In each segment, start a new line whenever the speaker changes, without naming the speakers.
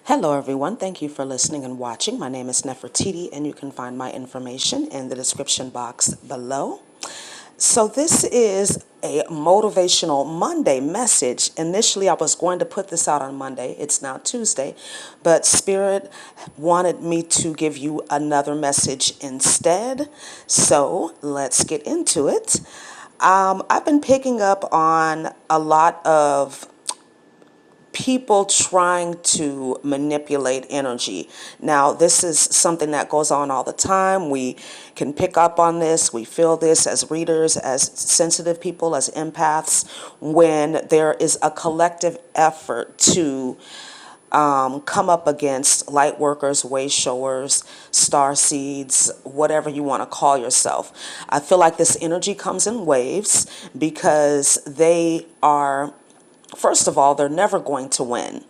Hello, everyone. Thank you for listening and watching. My name is NefandEli, and you can find my information in the description box below. So this is a motivational Monday message. Initially, I was going to put this out on Monday. It's now Tuesday, but Spirit wanted me to give you another message instead. So let's get into it. I've been picking up on a lot of people trying to manipulate energy. Now, this is something that goes on all the time. We can pick up on this. We feel this as readers, as sensitive people, as empaths, when there is a collective effort to come up against light workers, way showers, star seeds, whatever you want to call yourself. I feel like this energy comes in waves because they are, first of all, they're never going to win,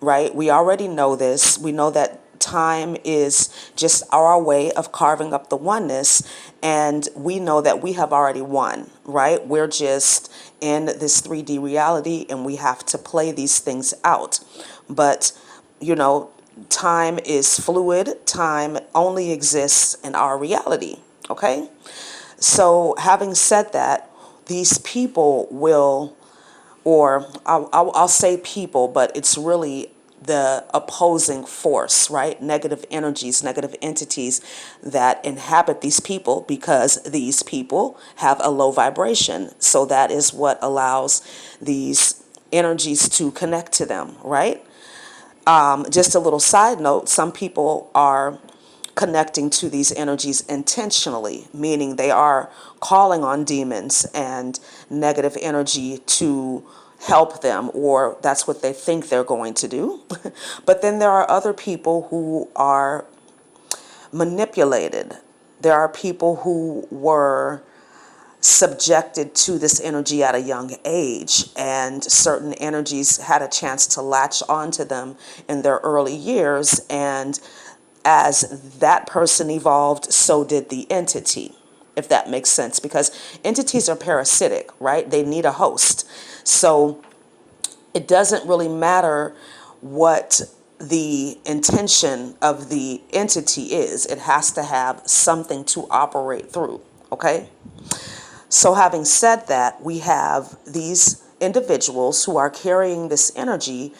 right? We already know this. We know that time is just our way of carving up the oneness, and we know that we have already won, right? We're just in this 3D reality, and we have to play these things out. But, time is fluid. Time only exists in our reality, okay? So having said that, these people will, or I'll say people, but it's really the opposing force, right? Negative energies, negative entities that inhabit these people because these people have a low vibration. So that is what allows these energies to connect to them, right? Just a little side note, some people are connecting to these energies intentionally, meaning they are calling on demons and negative energy to help them, or that's what they think they're going to do. But then there are other people who are manipulated. There are people who were subjected to this energy at a young age, and certain energies had a chance to latch onto them in their early years, and as that person evolved, so did the entity, if that makes sense, because entities are parasitic, right? They need a host. So it doesn't really matter what the intention of the entity is. It has to have something to operate through, okay? So having said that, we have these individuals who are carrying this energy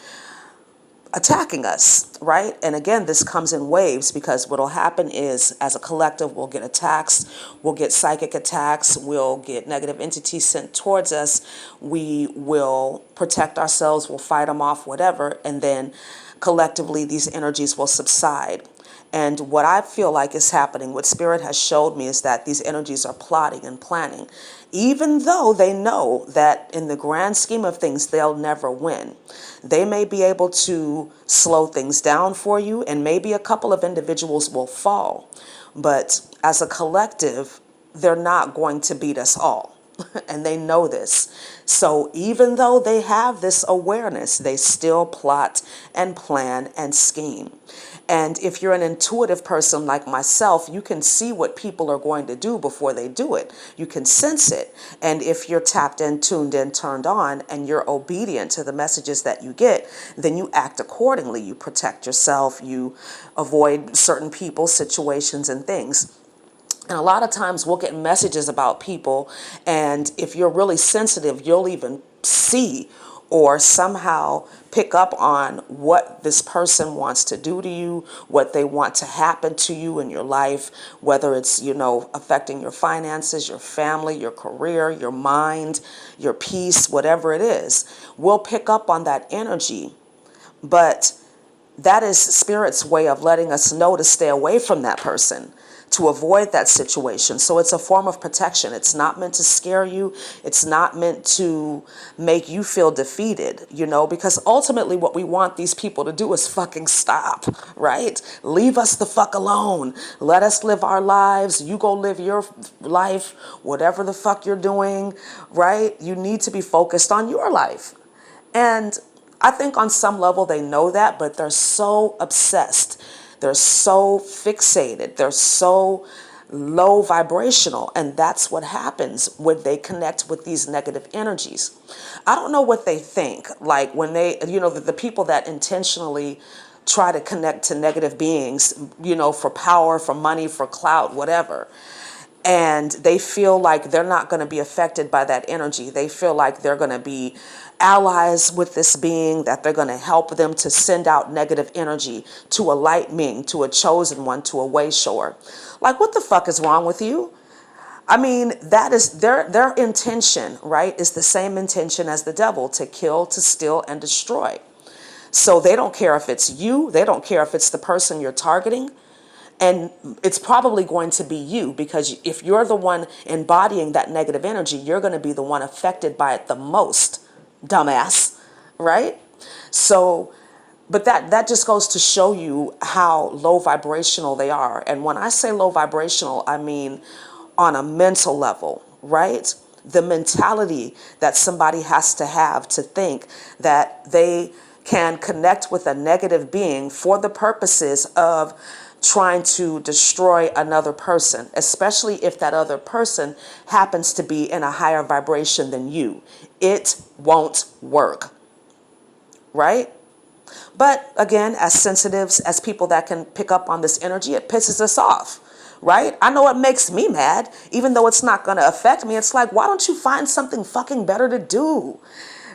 attacking us, right? And again, this comes in waves because what'll happen is, as a collective, we'll get attacks, we'll get psychic attacks, we'll get negative entities sent towards us, we will protect ourselves, we'll fight them off, whatever, and then collectively these energies will subside. And what I feel like is happening, what Spirit has showed me, is that these energies are plotting and planning, even though they know that in the grand scheme of things, they'll never win. They may be able to slow things down for you, and maybe a couple of individuals will fall. But as a collective, they're not going to beat us all. And they know this. So even though they have this awareness, they still plot and plan and scheme. And if you're an intuitive person like myself, you can see what people are going to do before they do it. You can sense it. And if you're tapped in, tuned in, turned on, and you're obedient to the messages that you get, then you act accordingly. You protect yourself. You avoid certain people, situations, and things. And a lot of times we'll get messages about people, and if you're really sensitive, you'll even see or somehow pick up on what this person wants to do to you, what they want to happen to you in your life, whether it's, affecting your finances, your family, your career, your mind, your peace, whatever it is. We'll pick up on that energy, but that is Spirit's way of letting us know to stay away from that person, to avoid that situation. So it's a form of protection. It's not meant to scare you. It's not meant to make you feel defeated, because ultimately what we want these people to do is fucking stop, right? Leave us the fuck alone. Let us live our lives. You go live your life, whatever the fuck you're doing, right? You need to be focused on your life. And I think on some level they know that, but they're so obsessed. They're so fixated. They're so low vibrational. And that's what happens when they connect with these negative energies. I don't know what they think. Like when they, the people that intentionally try to connect to negative beings, for power, for money, for clout, whatever. And they feel like they're not going to be affected by that energy. They feel like they're going to be allies with this being, that they're going to help them to send out negative energy to a light being, to a chosen one, to a way shower. Like, what the fuck is wrong with you? I mean, that is their intention, right? Is the same intention as the devil, to kill, to steal, and destroy. So they don't care if it's you. They don't care if it's the person you're targeting. And it's probably going to be you, because if you're the one embodying that negative energy, you're going to be the one affected by it the most, dumbass, right? So, but that just goes to show you how low vibrational they are. And when I say low vibrational, I mean on a mental level, right? The mentality that somebody has to have to think that they can connect with a negative being for the purposes of trying to destroy another person, especially if that other person happens to be in a higher vibration than you. It won't work, right? But again, as sensitives, as people that can pick up on this energy, it pisses us off, right? I know it makes me mad, even though it's not going to affect me. It's like, why don't you find something fucking better to do?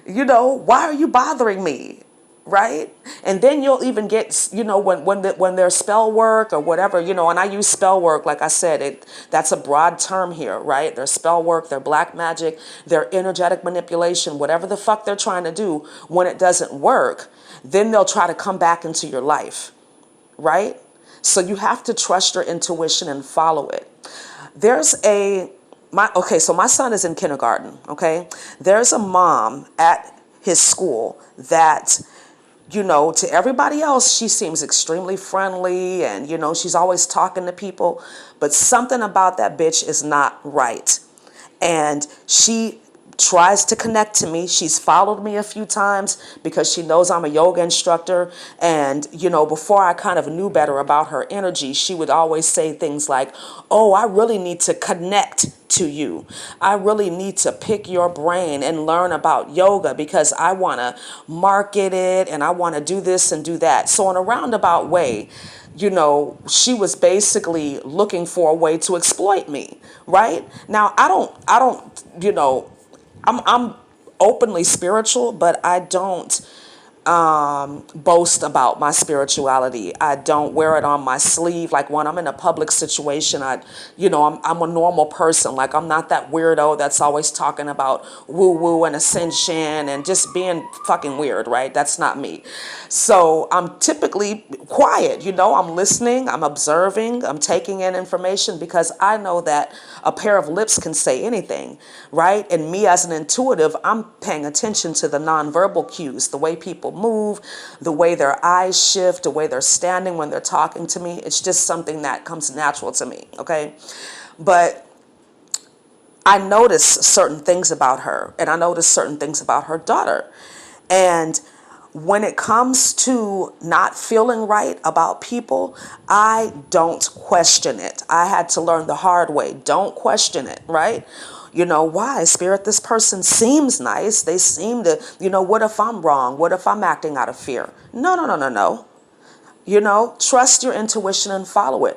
Why are you bothering me? Right? And then you'll even get, when there's spell work or whatever, and I use spell work, like I said, that's a broad term here, right? There's spell work, their black magic, their energetic manipulation, whatever the fuck they're trying to do. When it doesn't work, then they'll try to come back into your life, right? So you have to trust your intuition and follow it. So my son is in kindergarten, okay? There's a mom at his school that, to everybody else, she seems extremely friendly and, she's always talking to people, but something about that bitch is not right. And she tries to connect to me. She's followed me a few times because she knows I'm a yoga instructor. And, before I kind of knew better about her energy, she would always say things like, oh, I really need to connect to you. I really need to pick your brain and learn about yoga because I want to market it and I want to do this and do that. So in a roundabout way, she was basically looking for a way to exploit me, right? Now, I'm openly spiritual, but I don't boast about my spirituality. I don't wear it on my sleeve. Like when I'm in a public situation, I'm a normal person. Like I'm not that weirdo that's always talking about woo woo and ascension and just being fucking weird, right? That's not me. So I'm typically quiet, I'm listening, I'm observing, I'm taking in information because I know that a pair of lips can say anything, right? And me as an intuitive, I'm paying attention to the nonverbal cues, the way people move, the way their eyes shift, the way they're standing when they're talking to me. It's just something that comes natural to me, okay? But I notice certain things about her, and I notice certain things about her daughter. And when it comes to not feeling right about people, I don't question it. I had to learn the hard way. Don't question it, right? Why? Spirit, this person seems nice. They seem to, what if I'm wrong? What if I'm acting out of fear? No. Trust your intuition and follow it.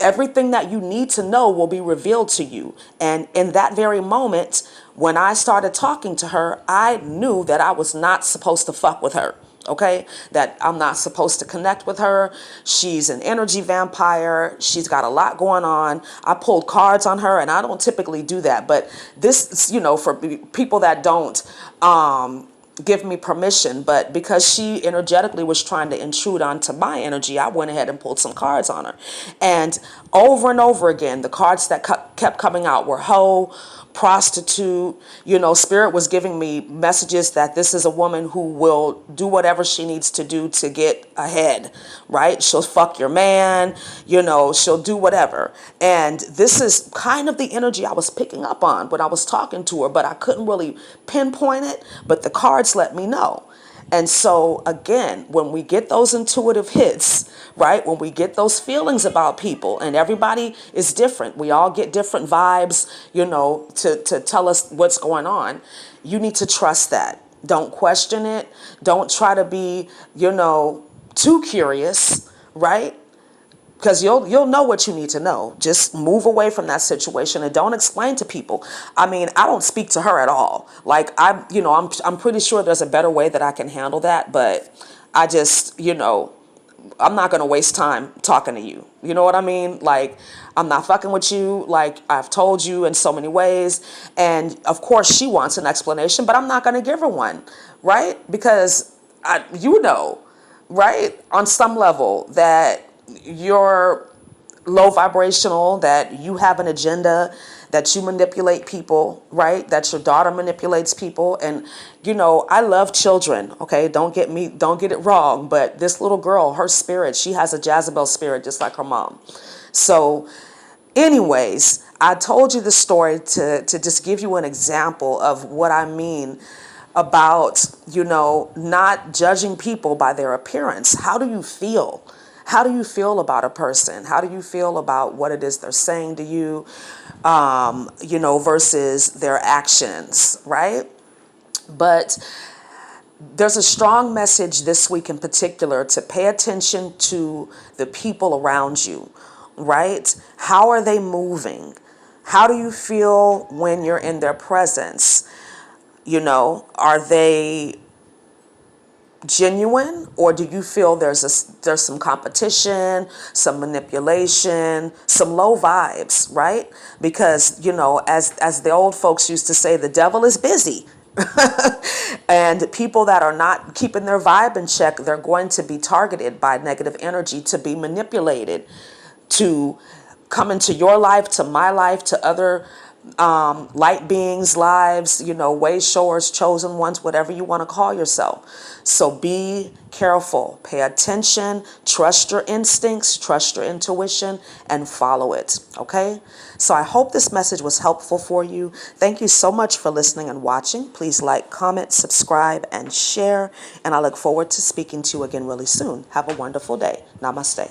Everything that you need to know will be revealed to you. And in that very moment, when I started talking to her, I knew that I was not supposed to fuck with her. Okay, that I'm not supposed to connect with her. She's an energy vampire. She's got a lot going on. I pulled cards on her, and I don't typically do that. But this, for people that don't give me permission, but because she energetically was trying to intrude onto my energy, I went ahead and pulled some cards on her. And over again, the cards that kept coming out were hoe, prostitute. Spirit was giving me messages that this is a woman who will do whatever she needs to do to get ahead, right? She'll fuck your man, she'll do whatever. And this is kind of the energy I was picking up on when I was talking to her, but I couldn't really pinpoint it, but the cards let me know. And so again, when we get those intuitive hits, right, when we get those feelings about people, and everybody is different, we all get different vibes, to tell us what's going on, you need to trust that. Don't question it. Don't try to be, too curious, right? Because you'll know what you need to know. Just move away from that situation and don't explain to people. I mean, I don't speak to her at all. Like I'm pretty sure there's a better way that I can handle that, but I just, I'm not going to waste time talking to you. You know what I mean? Like, I'm not fucking with you. Like, I've told you in so many ways. And of course she wants an explanation, but I'm not going to give her one, right? Because right, on some level that you're low vibrational, that you have an agenda, that you manipulate people, right? That your daughter manipulates people. And, I love children, okay? Don't get it wrong. But this little girl, her spirit, she has a Jezebel spirit just like her mom. So anyways, I told you the story to just give you an example of what I mean about, not judging people by their appearance. How do you feel? How do you feel about a person? How do you feel about what it is they're saying to you, versus their actions, right? But there's a strong message this week in particular to pay attention to the people around you, right? How are they moving? How do you feel when you're in their presence? Are they genuine, or do you feel there's some competition, some manipulation, some low vibes, right? Because as the old folks used to say, the devil is busy. And people that are not keeping their vibe in check, they're going to be targeted by negative energy, to be manipulated, to come into your life, to my life, to other light beings' lives, way showers, chosen ones, whatever you want to call yourself. So be careful, pay attention, trust your instincts, trust your intuition, and follow it, okay? So I hope this message was helpful for you. Thank you so much for listening and watching. Please like, comment, subscribe, and share. And I look forward to speaking to you again really soon. Have a wonderful day. Namaste.